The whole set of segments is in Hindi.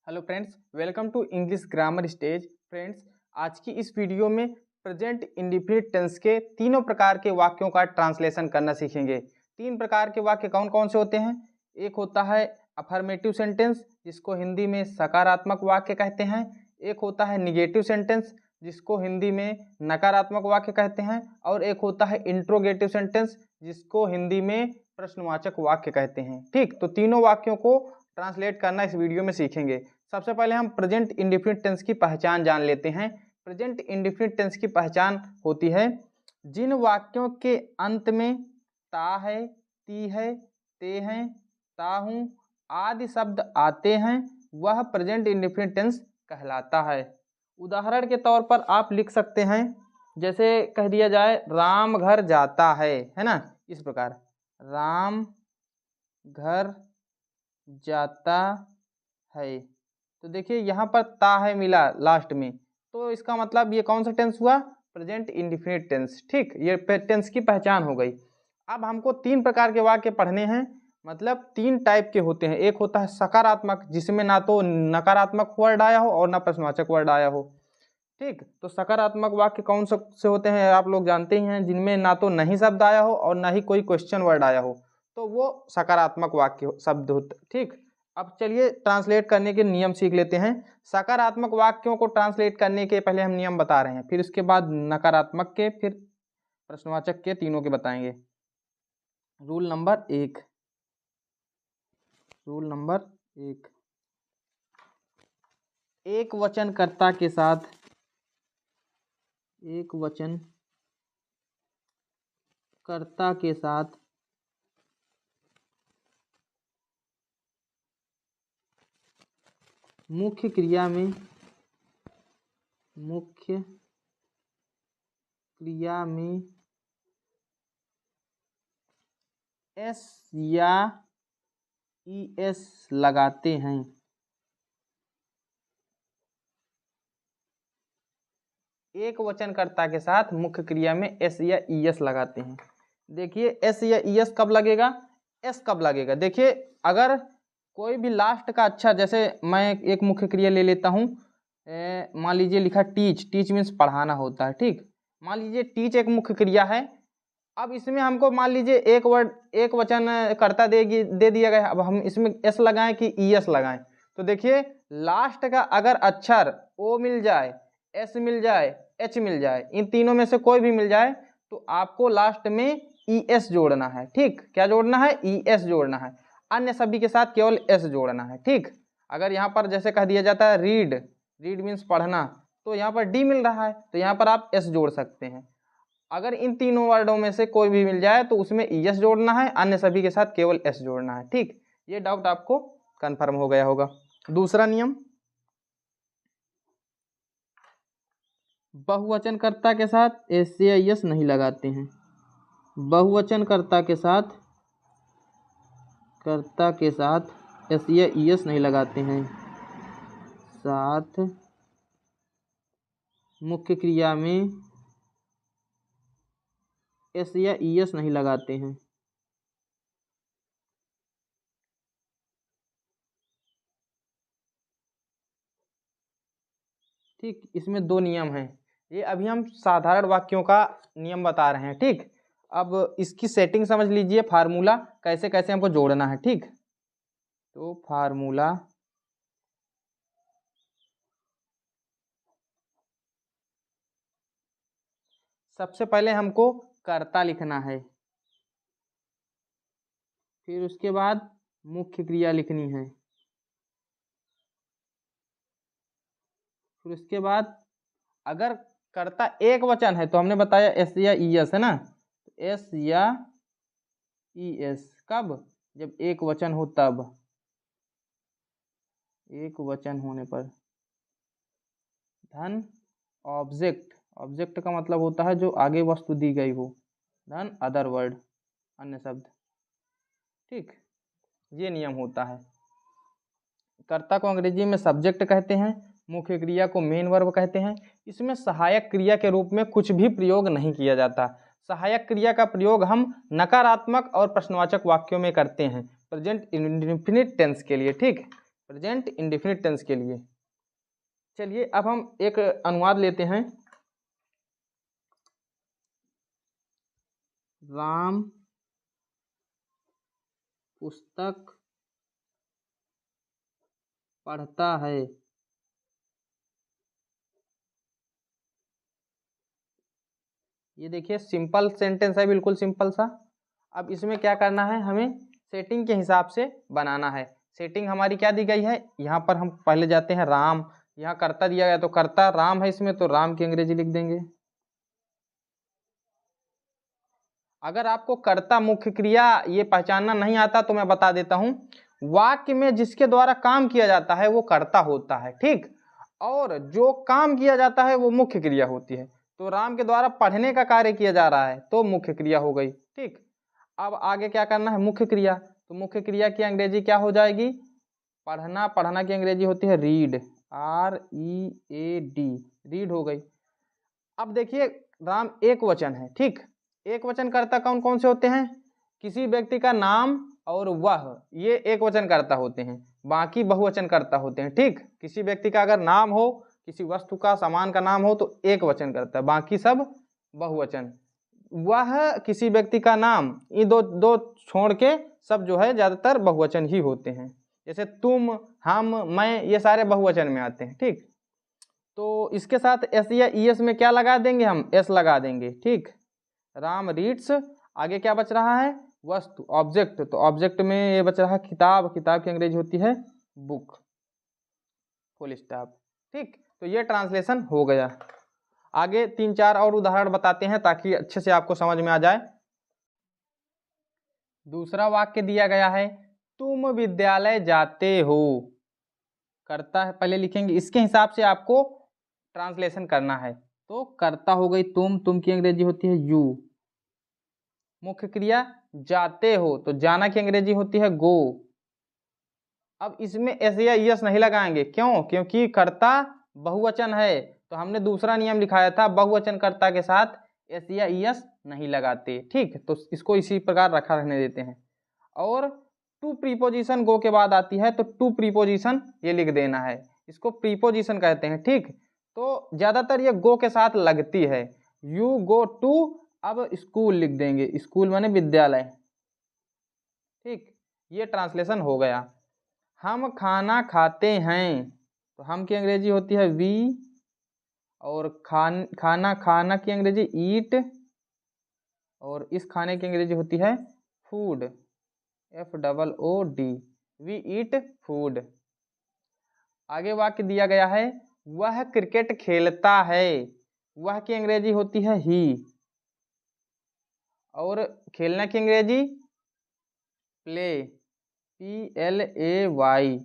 Hello friends, welcome to English grammar stage. Friends, आज की इस वीडियो में प्रेजेंट इंडेफिनिट टेंस के तीनों प्रकार के वाक्यों का ट्रांसलेशन करना सीखेंगे। तीन प्रकार के वाक्य कौन कौन से होते हैं? एक होता है अफर्मेटिव सेंटेंस, जिसको हिंदी में सकारात्मक वाक्य कहते हैं। एक होता है निगेटिव सेंटेंस, जिसको हिंदी में नकारात्मक वाक्य कहते हैं। और एक होता है इंट्रोगेटिव सेंटेंस, जिसको हिंदी में प्रश्नवाचक वाक्य कहते हैं। ठीक, तो तीनों वाक्यों को ट्रांसलेट करना इस वीडियो में सीखेंगे। सबसे पहले हम प्रेजेंट इंडेफिनिट टेंस की पहचान जान लेते हैं। प्रेजेंट इंडेफिनिट टेंस की पहचान होती है जिन वाक्यों के अंत में ता है, ती है, ते हैं, ताहूं आदि शब्द आते हैं, वह प्रेजेंट इंडेफिनिट टेंस कहलाता है। उदाहरण के तौर पर आप लिख सकते हैं, जैसे कह दिया जाए राम घर जाता है ना, इस प्रकार राम घर जाता है। तो देखिए यहाँ पर ता है मिला लास्ट में, तो इसका मतलब ये कौन सा टेंस हुआ? Present indefinite tense. ठीक, ये टेंस की पहचान हो गई। अब हमको तीन प्रकार के वाक्य पढ़ने हैं, मतलब तीन टाइप के होते हैं। एक होता है सकारात्मक, जिसमें ना तो नकारात्मक वर्ड आया हो और ना प्रश्नवाचक वर्ड आया हो। ठीक, तो सकारात्मक वाक्य कौन से होते हैं आप लोग जानते ही हैं, जिनमें ना तो नहीं शब्द आया हो और ना ही कोई क्वेश्चन वर्ड आया हो, तो वो सकारात्मक वाक्य शब्द होते। ठीक, अब चलिए ट्रांसलेट करने के नियम सीख लेते हैं। सकारात्मक वाक्यों को ट्रांसलेट करने के पहले हम नियम बता रहे हैं, फिर उसके बाद नकारात्मक के, फिर प्रश्नवाचक के, तीनों के बताएंगे। रूल नंबर एक, एक वचनकर्ता के साथ मुख्य क्रिया में एस या ईएस लगाते हैं। एक वचनकर्ता के साथ मुख्य क्रिया में एस या ईएस लगाते हैं। देखिए एस या ईएस कब लगेगा, एस कब लगेगा? देखिए अगर कोई भी लास्ट का अच्छा, जैसे मैं एक मुख्य क्रिया ले लेता हूँ, मान लीजिए लिखा टीच मीन्स पढ़ाना होता है। ठीक, मान लीजिए टीच एक मुख्य क्रिया है। अब इसमें हमको मान लीजिए एक वचन कर्ता दे दिया गया। अब हम इसमें एस लगाएं कि ईएस लगाएं? तो देखिए लास्ट का अगर अक्षर ओ मिल जाए, एस मिल जाए, एच मिल जाए, इन तीनों में से कोई भी मिल जाए, तो आपको लास्ट में ईएस जोड़ना है। ठीक, क्या जोड़ना है? ईएस जोड़ना है। अन्य सभी के साथ केवल एस जोड़ना है। ठीक, अगर यहाँ पर जैसे कह दिया जाता है रीड मीन्स पढ़ना, तो यहाँ पर डी मिल रहा है, तो यहाँ पर आप एस जोड़ सकते हैं। अगर इन तीनों वर्डों में से कोई भी मिल जाए तो उसमें एस जोड़ना है, अन्य सभी के साथ केवल एस जोड़ना है। ठीक, ये डाउट आपको कंफर्म हो गया होगा। दूसरा नियम, बहुवचनकर्ता के साथ एस या एस नहीं लगाते हैं। बहुवचनकर्ता के साथ एस या एस नहीं लगाते हैं। साथ मुख्य क्रिया में एस या ईएस नहीं लगाते हैं। ठीक, इसमें दो नियम हैं। ये अभी हम साधारण वाक्यों का नियम बता रहे हैं। ठीक, अब इसकी सेटिंग समझ लीजिए, फार्मूला कैसे कैसे हमको जोड़ना है। ठीक, तो फार्मूला सबसे पहले हमको कर्ता लिखना है, फिर उसके बाद मुख्य क्रिया लिखनी है, फिर उसके बाद अगर कर्ता एक वचन है तो हमने बताया एस या ईएस है ना, एस या ईएस कब? जब एक वचन हो तब। एक वचन होने पर धन ऑब्जेक्ट का मतलब होता है जो आगे वस्तु दी गई हो, धन अदर वर्ड अन्य शब्द। ठीक, ये नियम होता है। कर्ता को अंग्रेजी में सब्जेक्ट कहते हैं, मुख्य क्रिया को मेन वर्ब कहते हैं। इसमें सहायक क्रिया के रूप में कुछ भी प्रयोग नहीं किया जाता। सहायक क्रिया का प्रयोग हम नकारात्मक और प्रश्नवाचक वाक्यों में करते हैं प्रेजेंट इंडेफिनिट टेंस के लिए। ठीक, प्रेजेंट इंडेफिनिट टेंस के लिए। चलिए अब हम एक अनुवाद लेते हैं। राम पुस्तक पढ़ता है। ये देखिए सिंपल सेंटेंस है, बिल्कुल सिंपल सा। अब इसमें क्या करना है, हमें सेटिंग के हिसाब से बनाना है। सेटिंग हमारी क्या दी गई है, यहाँ पर हम पहले जाते हैं राम, यहाँ कर्ता दिया गया तो कर्ता राम है इसमें, तो राम की अंग्रेजी लिख देंगे। अगर आपको कर्ता मुख्य क्रिया ये पहचानना नहीं आता तो मैं बता देता हूँ, वाक्य में जिसके द्वारा काम किया जाता है वो कर्ता होता है, ठीक, और जो काम किया जाता है वो मुख्य क्रिया होती है। तो राम के द्वारा पढ़ने का कार्य किया जा रहा है तो मुख्य क्रिया हो गई, ठीक। अब आगे क्या करना है, मुख्य क्रिया, तो मुख्य क्रिया की अंग्रेजी क्या हो जाएगी, पढ़ना, पढ़ना की अंग्रेजी होती है रीड, READ, रीड हो गई। अब देखिए राम एक वचन है, ठीक, एक वचन कर्ता कौन कौन से होते हैं, किसी व्यक्ति का नाम और वह, ये एक वचन कर्ता होते हैं, बाकी बहुवचन कर्ता होते हैं, ठीक। किसी व्यक्ति का अगर नाम हो, किसी वस्तु का सामान का नाम हो तो एक वचन करता है, बाकी सब बहुवचन। वह किसी व्यक्ति का नाम, ये दो दो छोड़ के सब जो है ज्यादातर बहुवचन ही होते हैं, जैसे तुम, हम, मैं, ये सारे बहुवचन में आते हैं, ठीक। तो इसके साथ एस या ईएस में क्या लगा देंगे, हम एस लगा देंगे, ठीक। राम रीड्स, आगे क्या बच रहा है, वस्तु, ऑब्जेक्ट, तो ऑब्जेक्ट में ये बच रहा है किताब, किताब की अंग्रेजी होती है बुक, फुल स्टॉप, ठीक। तो ये ट्रांसलेशन हो गया। आगे 3-4 और उदाहरण बताते हैं ताकि अच्छे से आपको समझ में आ जाए। दूसरा वाक्य दिया गया है, तुम विद्यालय जाते हो, करता है पहले लिखेंगे, इसके हिसाब से आपको ट्रांसलेशन करना है। तो करता हो गई तुम की अंग्रेजी होती है यू, मुख्य क्रिया जाते हो तो जाना की अंग्रेजी होती है गो। अब इसमें एस या यस नहीं लगाएंगे, क्यों, क्योंकि कर्ता बहुवचन है, तो हमने दूसरा नियम लिखाया था, बहुवचन कर्ता के साथ एस या यस नहीं लगाते, ठीक। तो इसको इसी प्रकार रखा रहने देते हैं। और टू प्रीपोजिशन गो के बाद आती है, तो टू प्रीपोजिशन ये लिख देना है, इसको प्रीपोजिशन कहते हैं, ठीक। तो ज्यादातर ये गो के साथ लगती है, यू गो टू, अब स्कूल लिख देंगे, स्कूल माने विद्यालय, ठीक। ये ट्रांसलेशन हो गया। हम खाना खाते हैं, तो हम की अंग्रेजी होती है वी, और खाना की अंग्रेजी ईट, और इस खाने की अंग्रेजी होती है food, FOOD, we eat food. आगे वाक्य दिया गया है, वह क्रिकेट खेलता है, वह की अंग्रेजी होती है ही, और खेलना की अंग्रेजी प्ले, PLAY।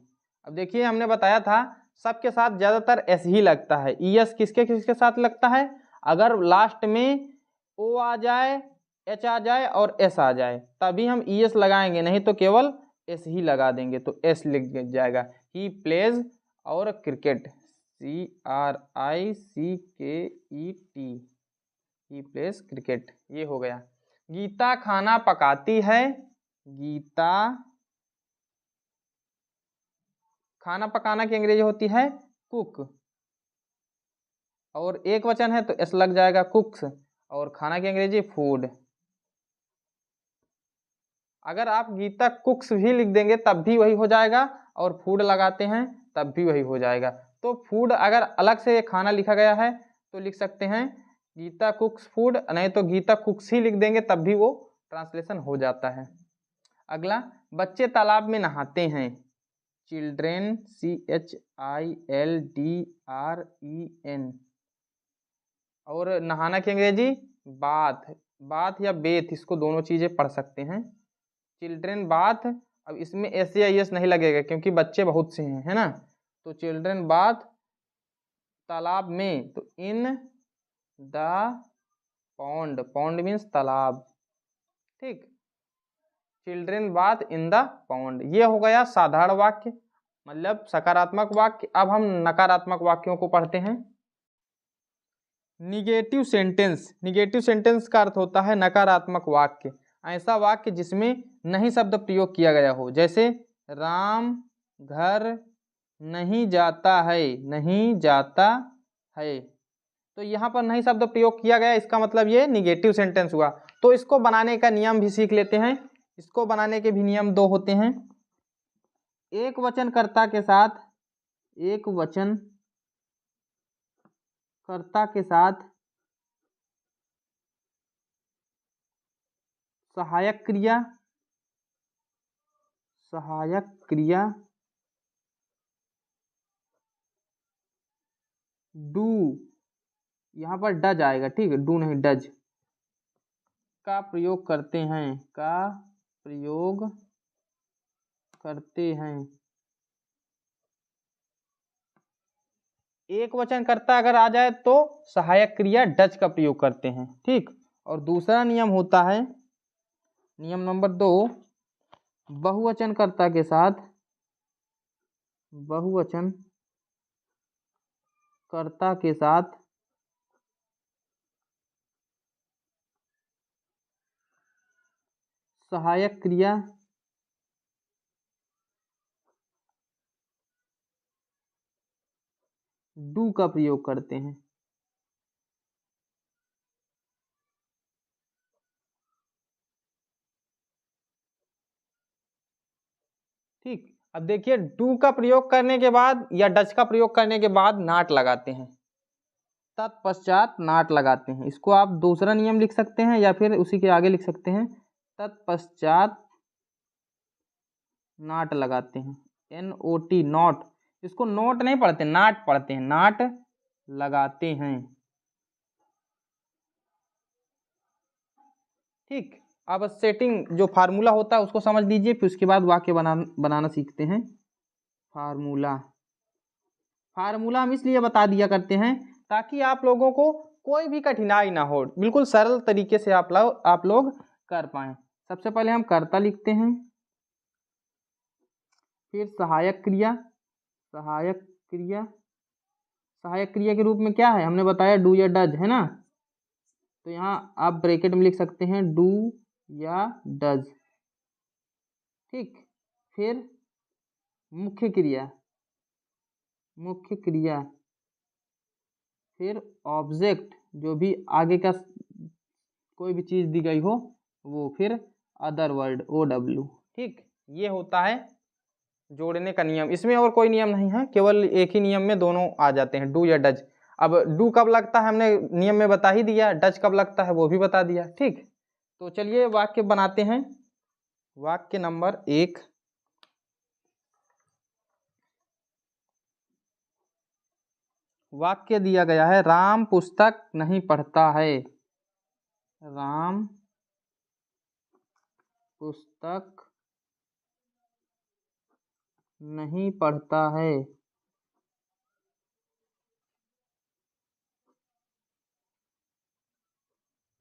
अब देखिए हमने बताया था सबके साथ ज्यादातर एस ही लगता है, ईएस किसके किसके साथ लगता है, अगर लास्ट में ओ आ जाए, एच आ जाए और एस आ जाए तभी हम ईएस लगाएंगे, नहीं तो केवल एस ही लगा देंगे, तो एस लिख जाएगा, ही प्लेज, और cricket CRICKET, he plays cricket, ये हो गया। गीता खाना पकाती है, गीता, खाना पकाना की अंग्रेजी होती है कुक, और एक वचन है तो एस लग जाएगा कुक्स, और खाना की अंग्रेजी फूड। अगर आप गीता कुक्स भी लिख देंगे तब भी वही हो जाएगा, और फूड लगाते हैं तब भी वही हो जाएगा। तो फूड अगर अलग से खाना लिखा गया है तो लिख सकते हैं गीता कुक्स फूड, नहीं तो गीता कुक्स ही लिख देंगे तब भी वो ट्रांसलेशन हो जाता है। अगला, बच्चे तालाब में नहाते हैं, चिल्ड्रेन CHILDREN, और नहाना की अंग्रेजी बाथ, बाथ या बेथ, इसको दोनों चीजें पढ़ सकते हैं, चिल्ड्रेन बाथ। अब इसमें एस या एस नहीं लगेगा क्योंकि बच्चे बहुत से हैं, है ना, तो चिल्ड्रेन बाथ तालाब में, तो in the pond, pond means तालाब, ठीक, children bath in the pond. ये हो गया साधारण वाक्य, मतलब सकारात्मक वाक्य। अब हम नकारात्मक वाक्यों को पढ़ते हैं। निगेटिव सेंटेंस, निगेटिव सेंटेंस का अर्थ होता है नकारात्मक वाक्य, ऐसा वाक्य जिसमें नहीं शब्द प्रयोग किया गया हो, जैसे राम घर नहीं जाता है, नहीं जाता है। तो यहाँ पर नहीं शब्द प्रयोग किया गया, इसका मतलब ये निगेटिव सेंटेंस हुआ। तो इसको बनाने का नियम भी सीख लेते हैं। इसको बनाने के भी नियम दो होते हैं। एक वचन कर्ता के साथ, एक वचन कर्ता के साथ सहायक क्रिया, सहायक क्रिया डू, यहाँ पर डज आएगा, ठीक है, डू नहीं डज, का प्रयोग करते हैं, का प्रयोग करते हैं। एक वचन कर्ता अगर आ जाए तो सहायक क्रिया डज का प्रयोग करते हैं, ठीक। और दूसरा नियम होता है, नियम नंबर 2, बहुवचन कर्ता के साथ, बहुवचन कर्ता के साथ सहायक क्रिया डू का प्रयोग करते हैं। ठीक, अब देखिए डू का प्रयोग करने के बाद या डज का प्रयोग करने के बाद नाट लगाते हैं, तत्पश्चात नाट लगाते हैं। इसको आप दूसरा नियम लिख सकते हैं या फिर उसी के आगे लिख सकते हैं, तत्पश्चात नाट लगाते हैं, NOT नॉट। इसको नोट नहीं पढ़ते, नाट पढ़ते हैं, नाट लगाते हैं, ठीक। अब सेटिंग जो फार्मूला होता है उसको समझ लीजिए, फिर उसके बाद वाक्य बनाना सीखते हैं। फार्मूला, फार्मूला हम इसलिए बता दिया करते हैं ताकि आप लोगों को कोई भी कठिनाई ना हो, बिल्कुल सरल तरीके से आप लोग कर पाएं। सबसे पहले हम कर्ता लिखते हैं, फिर सहायक क्रिया, सहायक क्रिया, सहायक क्रिया के रूप में क्या है हमने बताया, डू या डज, है ना। तो यहाँ आप ब्रैकेट में लिख सकते हैं डू या डज, ठीक। फिर मुख्य क्रिया, मुख्य क्रिया, फिर ऑब्जेक्ट, जो भी आगे का कोई भी चीज़ दी गई हो वो, फिर अदर वर्ड, OW, ठीक। ये होता है जोड़ने का नियम। इसमें और कोई नियम नहीं है, केवल एक ही नियम में दोनों आ जाते हैं, डू या डज। अब डू कब लगता है हमने नियम में बता ही दिया, डज कब लगता है वो भी बता दिया, ठीक। तो चलिए वाक्य बनाते हैं। वाक्य नंबर 1, वाक्य दिया गया है, राम पुस्तक नहीं पढ़ता है, राम पुस्तक नहीं पढ़ता है।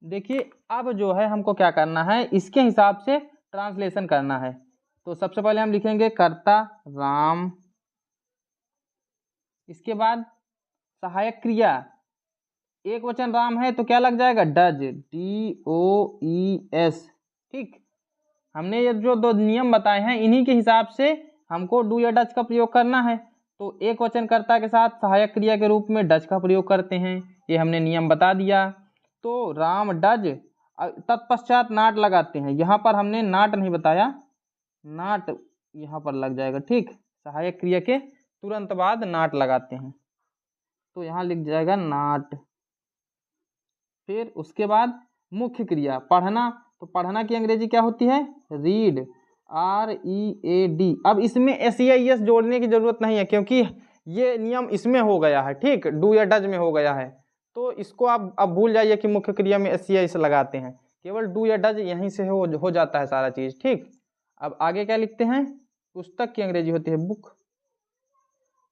देखिए अब जो है हमको क्या करना है, इसके हिसाब से ट्रांसलेशन करना है। तो सबसे पहले हम लिखेंगे कर्ता राम, इसके बाद सहायक क्रिया, एक वचन राम है तो क्या लग जाएगा, डज, DOES, ठीक। हमने ये जो दो नियम बताए हैं इन्हीं के हिसाब से हमको डू या डज का प्रयोग करना है। तो एक वचन कर्ता के साथ सहायक क्रिया के रूप में डज का प्रयोग करते हैं, ये हमने नियम बता दिया। तो राम डज, तत्पश्चात नाट लगाते हैं, यहाँ पर हमने नाट नहीं बताया, नाट यहाँ पर लग जाएगा, ठीक। सहायक क्रिया के तुरंत बाद नाट लगाते हैं, तो यहाँ लिख जाएगा नाट। फिर उसके बाद मुख्य क्रिया पढ़ना, तो पढ़ना की अंग्रेजी क्या होती है, रीड, READ। अब इसमें SEIS जोड़ने की जरूरत नहीं है क्योंकि ये नियम इसमें हो गया है, ठीक, डू या डज में हो गया है। तो इसको आप अब भूल जाइए कि मुख्य क्रिया में SEIS लगाते हैं, केवल डू या डज यहीं से हो जाता है सारा चीज़, ठीक। अब आगे क्या लिखते हैं, पुस्तक की अंग्रेजी होती है book,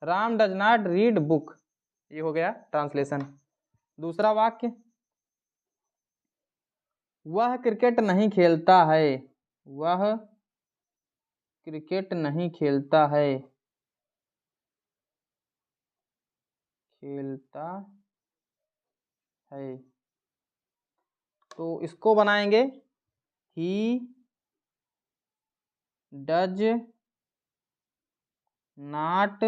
Ram does not read book, ये हो गया ट्रांसलेशन। दूसरा वाक्य, वह क्रिकेट नहीं खेलता है, वह क्रिकेट नहीं खेलता है, खेलता है। तो इसको बनाएंगे, ही डज नॉट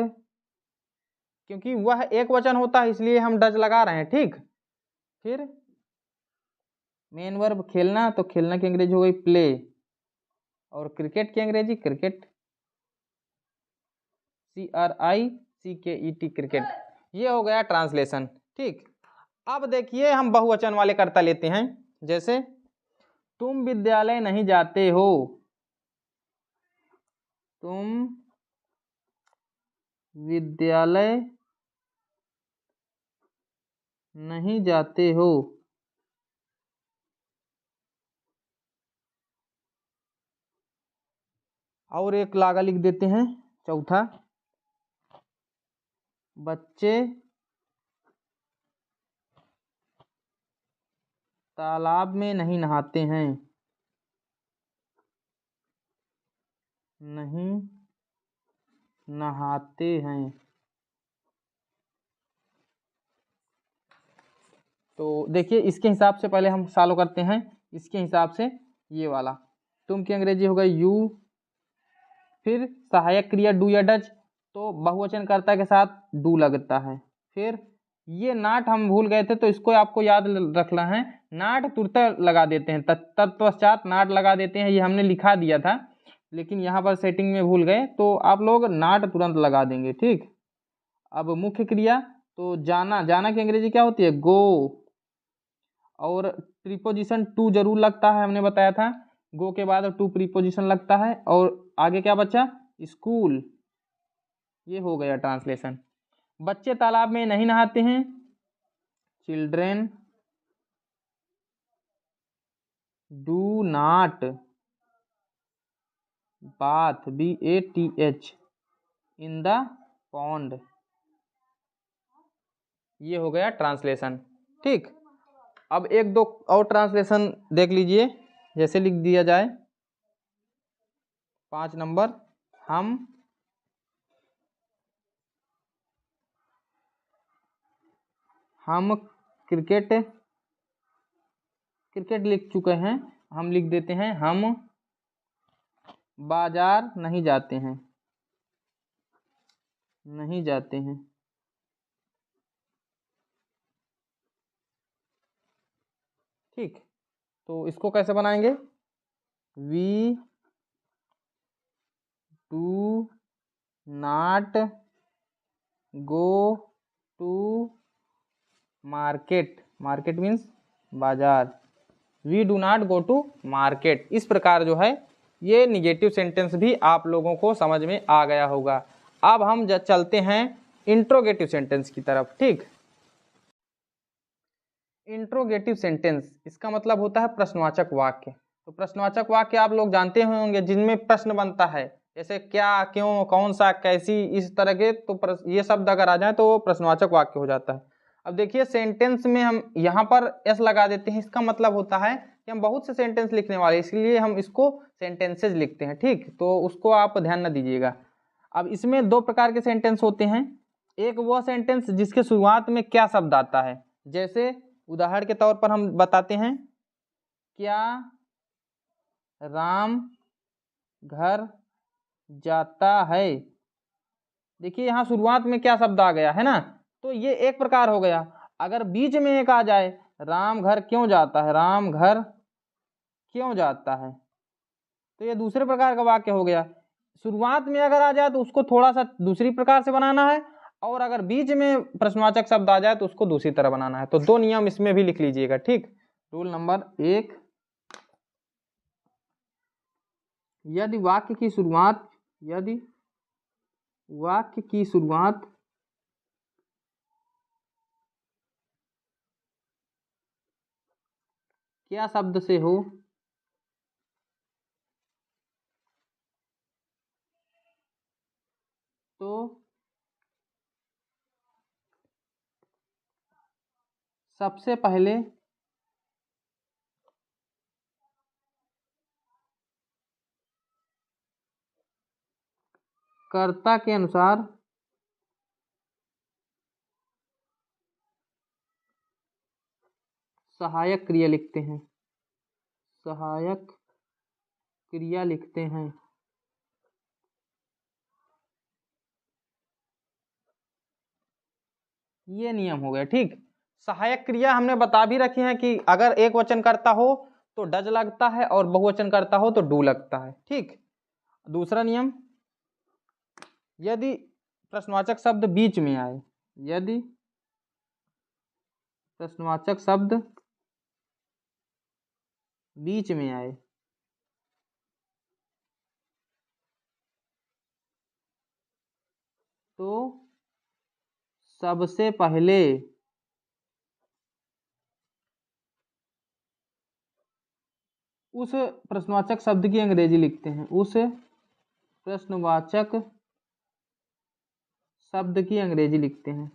क्योंकि वह एक वचन होता है इसलिए हम डज लगा रहे हैं। ठीक, फिर मेन वर्ब खेलना, तो खेलना की अंग्रेजी हो गई प्ले, और क्रिकेट की अंग्रेजी क्रिकेट, CRICKET क्रिकेट। ये हो गया ट्रांसलेशन। ठीक, अब देखिए हम बहुवचन वाले कर्ता लेते हैं। जैसे तुम विद्यालय नहीं जाते हो, तुम विद्यालय नहीं जाते हो, और एक लागा लिख देते हैं चौथा, बच्चे तालाब में नहीं नहाते हैं, नहीं नहाते हैं। तो देखिए इसके हिसाब से पहले हम फॉलो करते हैं। इसके हिसाब से ये वाला तुम की अंग्रेजी होगा यू, फिर सहायक क्रिया डू या डज, तो बहुवचन कर्ता के साथ डू लगता है। फिर ये नाट हम भूल गए थे तो इसको आपको याद रखना है, नाट तुरंत लगा देते हैं, तत्पश्चात नाट लगा देते हैं। ये हमने लिखा दिया था लेकिन यहाँ पर सेटिंग में भूल गए, तो आप लोग नाट तुरंत लगा देंगे। ठीक, अब मुख्य क्रिया, तो जाना, जाना की अंग्रेजी क्या होती है गो, और प्रीपोजिशन टू जरूर लगता है, हमने बताया था गो के बाद टू प्रीपोजिशन लगता है। और आगे क्या बचा, स्कूल। ये हो गया ट्रांसलेशन। बच्चे तालाब में नहीं नहाते हैं, children do not bath, BATH in the pond. ये हो गया ट्रांसलेशन। ठीक, अब एक दो और ट्रांसलेशन देख लीजिए। जैसे लिख दिया जाए 5 नंबर, हम क्रिकेट लिख चुके हैं, हम लिख देते हैं हम बाजार नहीं जाते हैं, नहीं जाते हैं। ठीक, तो इसको कैसे बनाएंगे, we do not go to market, market means bazaar, we do not go to market. इस प्रकार जो है ये निगेटिव सेंटेंस भी आप लोगों को समझ में आ गया होगा। अब हम चलते हैं इंट्रोगेटिव सेंटेंस की तरफ। ठीक, इंट्रोगेटिव सेंटेंस इसका मतलब होता है प्रश्नवाचक वाक्य। तो प्रश्नवाचक वाक्य आप लोग जानते होंगे जिनमें प्रश्न बनता है, जैसे क्या, क्यों, कौन सा, कैसी, इस तरह के। तो ये शब्द अगर आ जाए तो वो प्रश्नवाचक वाक्य हो जाता है। अब देखिए सेंटेंस में हम यहाँ पर एस लगा देते हैं, इसका मतलब होता है कि हम बहुत से सेंटेंस लिखने वाले, इसलिए हम इसको सेंटेंसेज लिखते हैं। ठीक, तो उसको आप ध्यान न दीजिएगा। अब इसमें 2 प्रकार के सेंटेंस होते हैं। एक वो सेंटेंस जिसके शुरुआत में क्या शब्द आता है, जैसे उदाहरण के तौर पर हम बताते हैं, क्या राम घर जाता है। देखिए यहाँ शुरुआत में क्या शब्द आ गया है ना, तो ये एक प्रकार हो गया। अगर बीच में एक आ जाए, राम घर क्यों जाता है, राम घर क्यों जाता है, तो ये दूसरे प्रकार का वाक्य हो गया। शुरुआत में अगर आ जाए तो उसको थोड़ा सा दूसरी प्रकार से बनाना है, और अगर बीच में प्रश्नवाचक शब्द आ जाए तो उसको दूसरी तरह बनाना है। तो 2 नियम इसमें भी लिख लीजिएगा। ठीक, रूल नंबर 1, यदि वाक्य की शुरुआत क्या शब्द से हो, तो सबसे पहले कर्ता के अनुसार सहायक क्रिया लिखते हैं, सहायक क्रिया लिखते हैं। ये नियम हो गया। ठीक, सहायक क्रिया हमने बता भी रखी है कि अगर एक वचन करता हो तो डज लगता है और बहुवचन करता हो तो डू लगता है। ठीक, दूसरा नियम, यदि प्रश्नवाचक शब्द बीच में आए, यदि प्रश्नवाचक शब्द बीच में आए तो सबसे पहले उस प्रश्नवाचक शब्द की अंग्रेजी लिखते हैं, उस प्रश्नवाचक शब्द की अंग्रेजी लिखते हैं।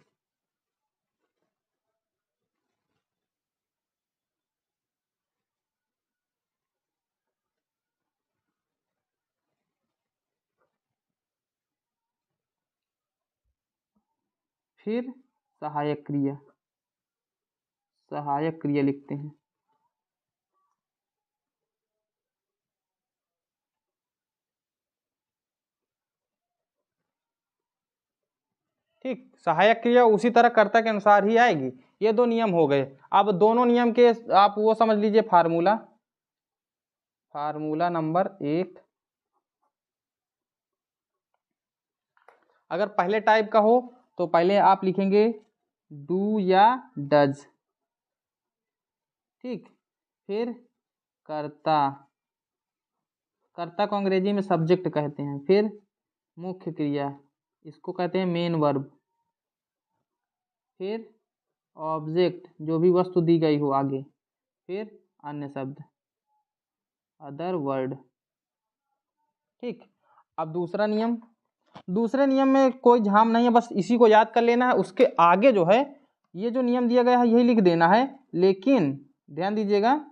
फिर सहायक क्रिया, सहायक क्रिया लिखते हैं। ठीक, सहायक क्रिया उसी तरह कर्ता के अनुसार ही आएगी। ये दो नियम हो गए। अब दोनों नियम के आप वो समझ लीजिए फार्मूला, फार्मूला नंबर 1, अगर पहले टाइप का हो तो पहले आप लिखेंगे डू या डज। ठीक, फिर कर्ता, कर्ता को अंग्रेजी में सब्जेक्ट कहते हैं। फिर मुख्य क्रिया, इसको कहते हैं मेन वर्ब। फिर ऑब्जेक्ट, जो भी वस्तु दी गई हो आगे। फिर अन्य शब्द, अदर वर्ड। ठीक, अब दूसरा नियम, दूसरे नियम में कोई झाम नहीं है, बस इसी को याद कर लेना है। उसके आगे जो है ये जो नियम दिया गया है यही लिख देना है, लेकिन ध्यान दीजिएगा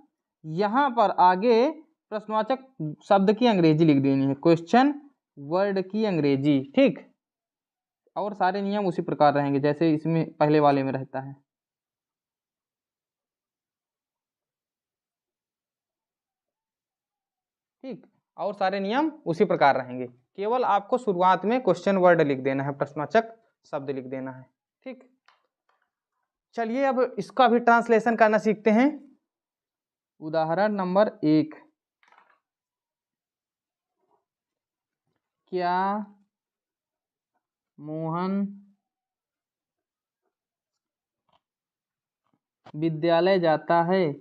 यहाँ पर आगे प्रश्नवाचक शब्द की अंग्रेजी लिख देनी है, क्वेश्चन वर्ड की अंग्रेजी। ठीक, और सारे नियम उसी प्रकार रहेंगे जैसे इसमें पहले वाले में रहता है। ठीक, और सारे नियम उसी प्रकार रहेंगे, केवल आपको शुरुआत में क्वेश्चन वर्ड लिख देना है, प्रश्नवाचक शब्द लिख देना है। ठीक, चलिए अब इसका भी ट्रांसलेशन करना सीखते हैं। उदाहरण नंबर 1, क्या मोहन विद्यालय जाता है?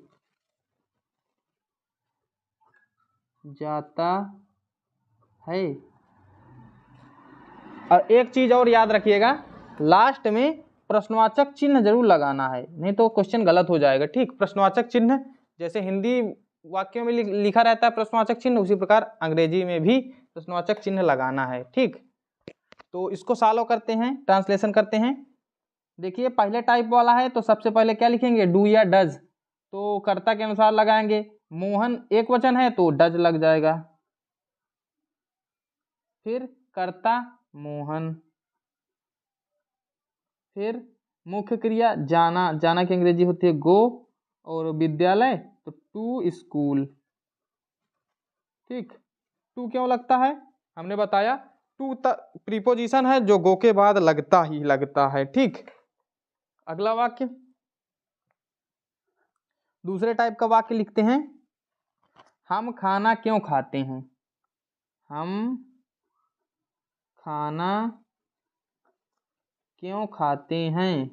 जाता है। और एक चीज और याद रखिएगा, लास्ट में प्रश्नवाचक चिन्ह जरूर लगाना है, नहीं तो क्वेश्चन गलत हो जाएगा। ठीक, प्रश्नवाचक चिन्ह जैसे हिंदी वाक्यों में लिखा रहता है प्रश्नवाचक चिन्ह, उसी प्रकार अंग्रेजी में भी प्रश्नवाचक चिन्ह लगाना है। ठीक, तो इसको सॉल्व करते हैं, ट्रांसलेशन करते हैं। देखिए पहले टाइप वाला है तो सबसे पहले क्या लिखेंगे, डू या डज, तो कर्ता के अनुसार लगाएंगे। मोहन एक वचन है तो डज लग जाएगा। फिर कर्ता मोहन। फिर मुख्य क्रिया जाना, जाना की अंग्रेजी होती है गो, और विद्यालय तो टू स्कूल। ठीक, टू क्यों लगता है हमने बताया, टू प्रीपोजिशन है जो गो के बाद लगता ही लगता है। ठीक, अगला वाक्य, दूसरे टाइप का वाक्य लिखते हैं, हम खाना क्यों खाते हैं? हम खाना क्यों खाते हैं?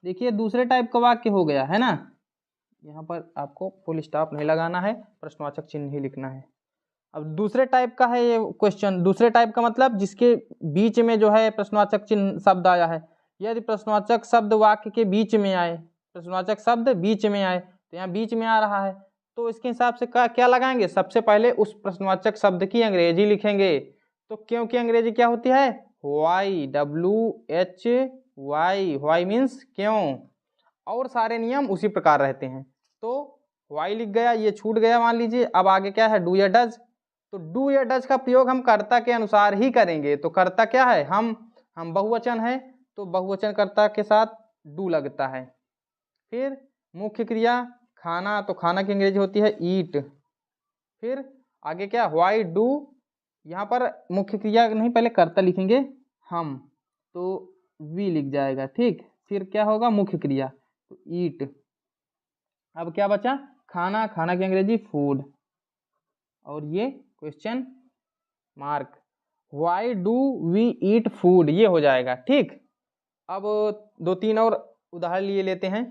देखिए दूसरे टाइप का वाक्य हो गया है ना, यहाँ पर आपको फुल स्टॉप नहीं लगाना है, प्रश्नवाचक चिन्ह ही लिखना है। अब दूसरे टाइप का है ये क्वेश्चन, दूसरे टाइप का मतलब जिसके बीच में जो है प्रश्नवाचक चिन्ह शब्द आया है। यदि प्रश्नवाचक शब्द वाक्य के बीच में आए, प्रश्नवाचक शब्द बीच में आए, तो यहाँ बीच में आ रहा है तो इसके हिसाब से क्या लगाएंगे, सबसे पहले उस प्रश्नवाचक शब्द की अंग्रेजी लिखेंगे। तो क्योंकि अंग्रेजी क्या होती है, वाई, WHY, वाई मीन्स क्यों, और सारे नियम उसी प्रकार रहते हैं। तो वाई लिख गया, ये छूट गया मान लीजिए। अब आगे क्या है, डू या डज, तो डू या डज का प्रयोग हम कर्ता के अनुसार ही करेंगे। तो कर्ता क्या है, हम बहुवचन है तो बहुवचन कर्ता के साथ डू लगता है। फिर मुख्य क्रिया खाना, तो खाना की अंग्रेजी होती है ईट। फिर आगे क्या, व्हाई डू यहाँ पर मुख्य क्रिया नहीं, पहले कर्ता लिखेंगे हम, तो वी लिख जाएगा, ठीक। फिर क्या होगा, मुख्य क्रिया, तो ईट। अब क्या बचा, खाना, खाना की अंग्रेजी फूड, और ये question mark, why do we eat food, ये हो जाएगा, ठीक। अब 2-3 और उदाहरण लिए लेते हैं।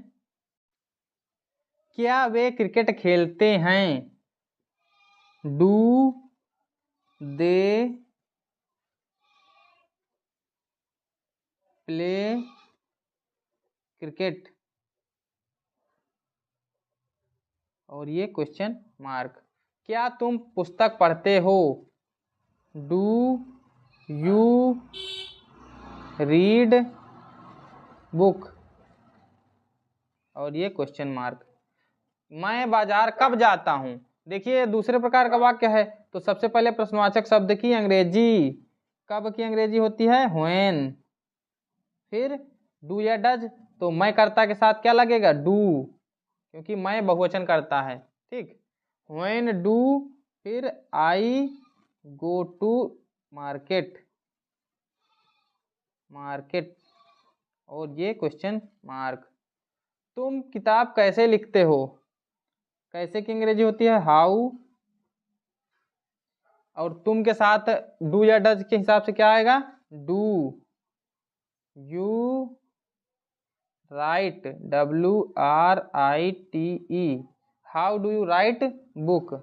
क्या वे क्रिकेट खेलते हैं, डू दे प्ले क्रिकेट, और ये क्वेश्चन मार्क। क्या तुम पुस्तक पढ़ते हो, डू यू रीड बुक, और ये क्वेश्चन मार्क। मैं बाजार कब जाता हूँ, देखिए दूसरे प्रकार का वाक्य है, तो सबसे पहले प्रश्नवाचक शब्द की अंग्रेजी, कब की अंग्रेजी होती है व्हेन। फिर डू या डज, तो मैं कर्ता के साथ क्या लगेगा, डू, क्योंकि मैं बहुवचन करता है, ठीक। व्हेन डू, फिर आई गो टू मार्केट, मार्केट, और ये क्वेश्चन मार्क। तुम किताब कैसे लिखते हो, कैसे की अंग्रेजी होती है हाउ, और तुम के साथ डू या डज के हिसाब से क्या आएगा, do. You right, WRITE, how do you right book,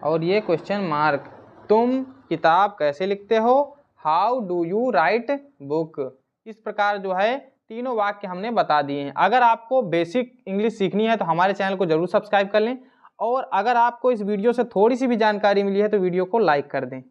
और ये क्वेश्चन मार्क। तुम किताब कैसे लिखते हो, how do you right book. इस प्रकार जो है तीनों वाक्य हमने बता दिए हैं। अगर आपको बेसिक इंग्लिश सीखनी है तो हमारे चैनल को जरूर सब्सक्राइब कर लें, और अगर आपको इस वीडियो से थोड़ी सी भी जानकारी मिली है तो वीडियो को लाइक कर दें।